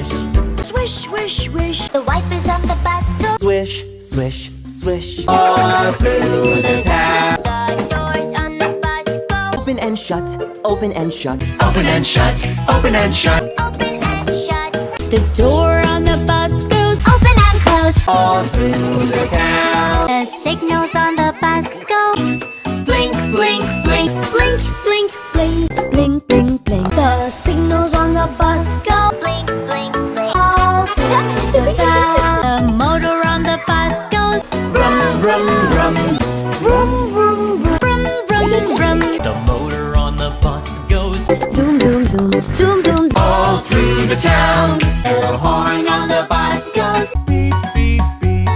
swish. Swish, swish, swish. The wipers on the bus go Swish, swish, swish. All through the town. The doors on the bus go Open and shut, open and shut. Open and shut, open and shut. open and shut. The door on the bus goes Open and close. All through the town. The signals on the bus go Blink, blink, blink. blink, blink, blink, blink, blink, blink. The signals on the bus go blink, blink, blink. All through the town. The motor on the bus goes Rum, rum, rum. Vroom, vroom, vroom. Brum, brum, brum. The motor on the bus goes Zoom, zoom, zoom. Zoom, zoom, zoom. all through the town. The horn on the bus goes beep, beep, beep.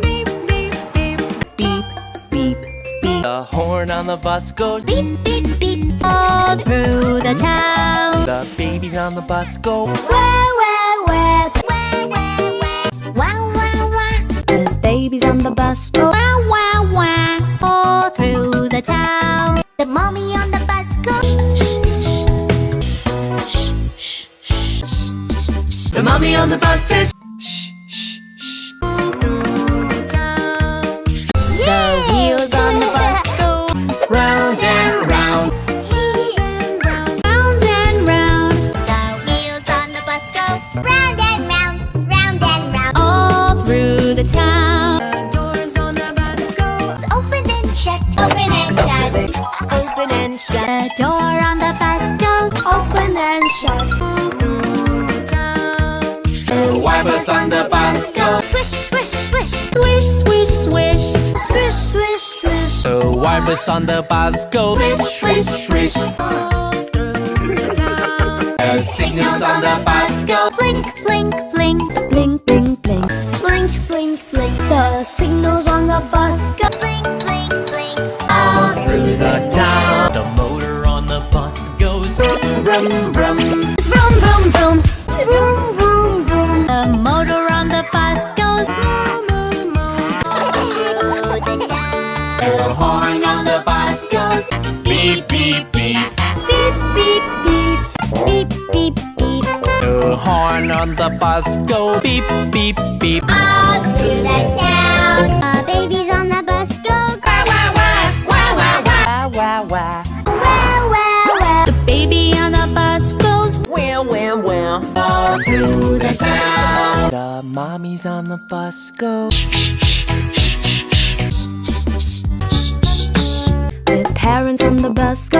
Beep, beep, beep. Beep, beep, beep. The horn on the bus goes Beep, beep, beep. All through the town. The babies on the bus go Wah, wah, wah. Wah, wah, wah. Wah, wah, wah. The babies on the bus go wah, wah, wah. All through the town. The mommy on the bus go The mommy on the bus says The wheels on the bus go round and round. round and round. The wheels on the bus go round and round, round and round. All through the town. The doors on the bus go Open and shut, open and shut. open and shut. The door on the bus goes Open and shut. The wipers on the bus go Swish, swish, swish. Swish, swish, swish. Swish, swish, swish. The wipers on the bus go swish, swish, swish. The signals on the bus go Blink, blink, blink. Blink, blink, blink. Blink, blink, blink. The signals on the bus go blink, blink, blink. All through the town. The motor on the bus goes brum, brum. Vroom, vroom, vroom. vroom, vroom, vroom. The motor on the bus goes Through the town. The horn on the bus goes beep, beep, beep. Beep, beep, beep. Beep, beep, beep. The horn on the bus go beep, beep, beep. All through the town. Babies on the bus go wah, wah, wah, wah, wah, wah. Wah, wah, wah. Wah, wah, wah. The baby on the bus goes Wham, wham, wham. all through the town. The mommies on the bus go The parents on the bus go